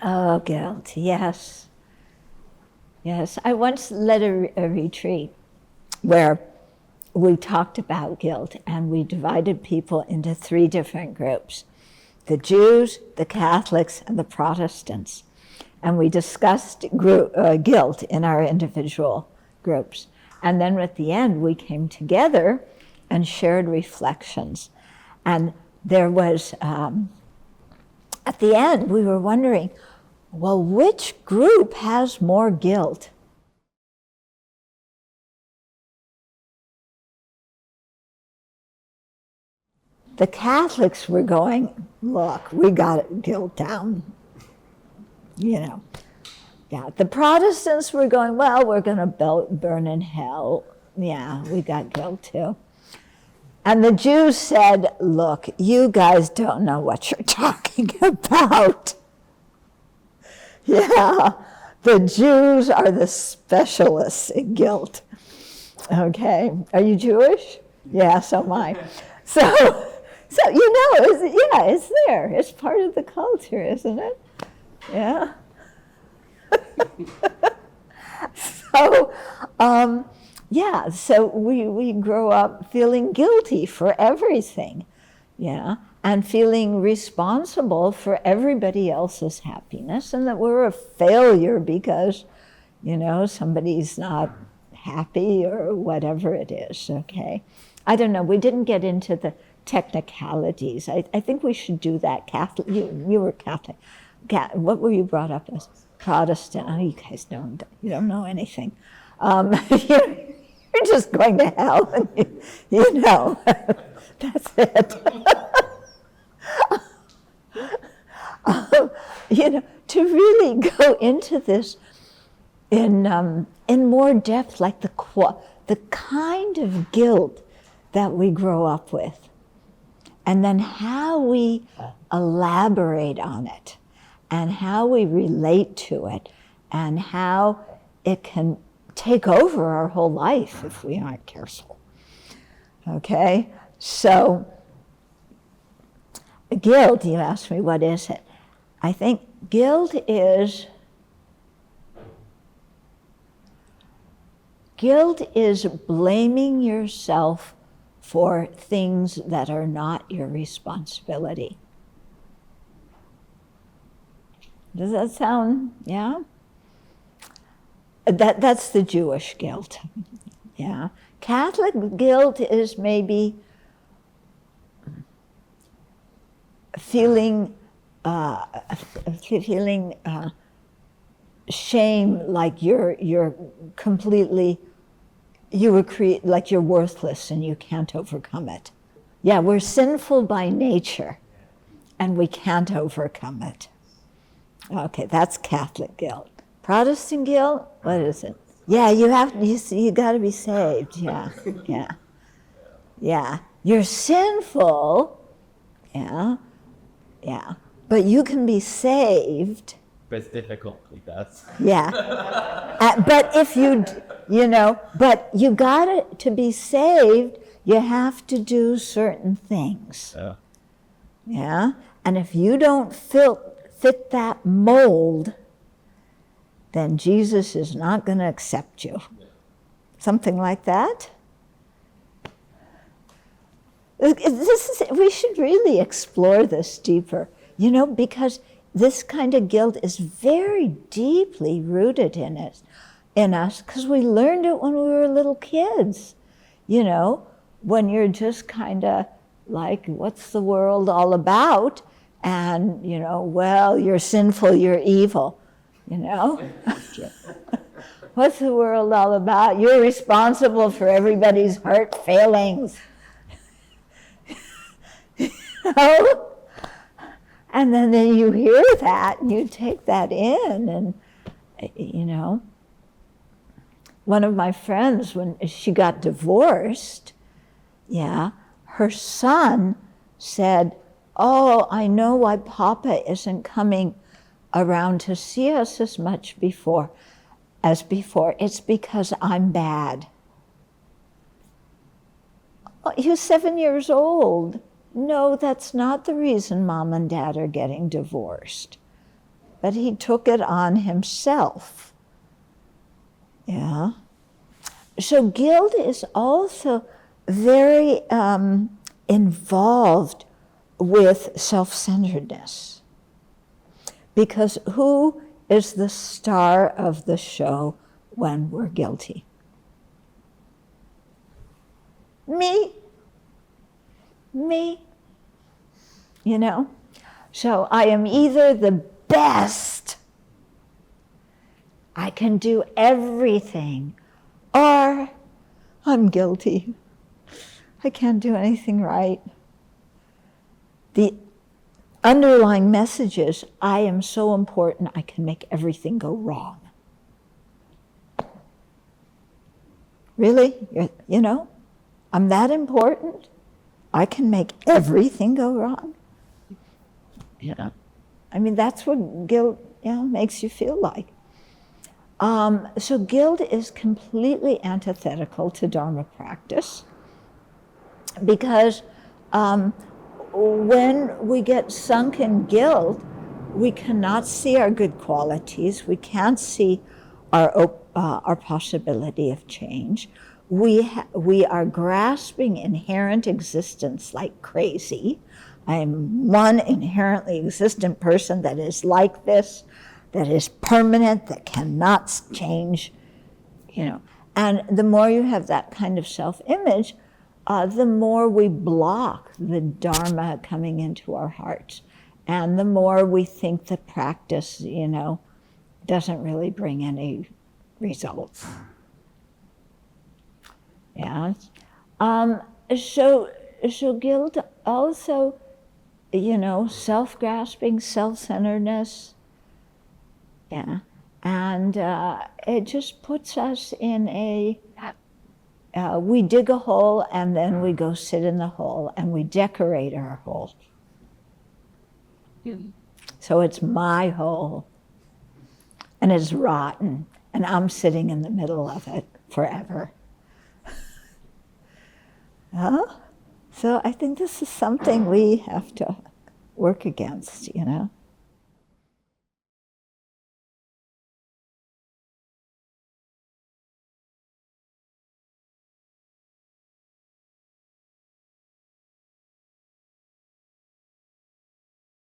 Oh, guilt, yes. Yes, I once led a retreat where we talked about guilt, and we divided people into 3 different groups: the Jews, the Catholics, and the Protestants. And we discussed guilt in our individual groups. And then at the end, we came together and shared reflections. And there was, at the end, we were wondering, well, which group has more guilt? The Catholics were going, look, we got guilt down, you know. Yeah, the Protestants were going, well, we're going to burn in hell. Yeah, we got guilt too. And the Jews said, look, you guys don't know what you're talking about. Yeah, the Jews are the specialists in guilt. Okay, are you Jewish? Yeah, so am I. So you know, it's there. It's part of the culture, isn't it? Yeah. So we grow up feeling guilty for everything, yeah, and feeling responsible for everybody else's happiness, and that we're a failure because, you know, somebody's not happy or whatever it is, okay? I don't know, we didn't get into the technicalities. I think we should do that. Catholic, you were Catholic. What were you brought up as? Protestant. Oh, you guys you don't know anything. You're just going to hell, and you know, that's it. You know, to really go into this in more depth, like the kind of guilt that we grow up with, and then how we elaborate on it, and how we relate to it, and how it can take over our whole life if we aren't careful. Okay? So, guilt, you asked me, what is it? I think guilt is blaming yourself for things that are not your responsibility. Does that sound, yeah? That's the Jewish guilt, yeah. Catholic guilt is maybe feeling shame, like you're completely, like you're worthless and you can't overcome it. Yeah, we're sinful by nature and we can't overcome it. Okay, that's Catholic guilt. Protestant guilt, what is it? Yeah, you got to be saved. Yeah. You're sinful. Yeah. But you can be saved. But it's difficult with that. Yeah. But if but you got it to be saved. You have to do certain things. Yeah. Yeah. And if you don't fit that mold, then Jesus is not going to accept you. Something like that. We should really explore this deeper, because this kind of guilt is very deeply rooted in us, because we learned it when we were little kids. When you're just kind of like, what's the world all about? And, well, you're sinful, you're evil. What's the world all about? You're responsible for everybody's heart failings. And then you hear that and you take that in, and one of my friends, when she got divorced, her son said, "Oh, I know why Papa isn't coming around to see us as much as before. It's because I'm bad." Oh, he was 7 years old. No, that's not the reason Mom and Dad are getting divorced. but he took it on himself. Yeah. So guilt is also very involved with self-centeredness. Because who is the star of the show when we're guilty? Me. You know? So I am either the best, I can do everything, or I'm guilty. I can't do anything right. The underlying message is, I am so important, I can make everything go wrong. Really? You know? I'm that important? I can make everything go wrong? Yeah. I mean, that's what guilt, makes you feel like. So guilt is completely antithetical to Dharma practice, because when we get sunk in guilt, we cannot see our good qualities. We can't see our possibility of change. We are grasping inherent existence like crazy. I am one inherently existent person that is like this, that is permanent, that cannot change, And the more you have that kind of self-image, the more we block the Dharma coming into our hearts. And the more we think the practice, doesn't really bring any results. Yeah. So guilt also, self-grasping, self-centeredness. Yeah. And it just puts us in we dig a hole and then we go sit in the hole and we decorate our hole. So it's my hole and it's rotten and I'm sitting in the middle of it forever. So I think this is something we have to work against,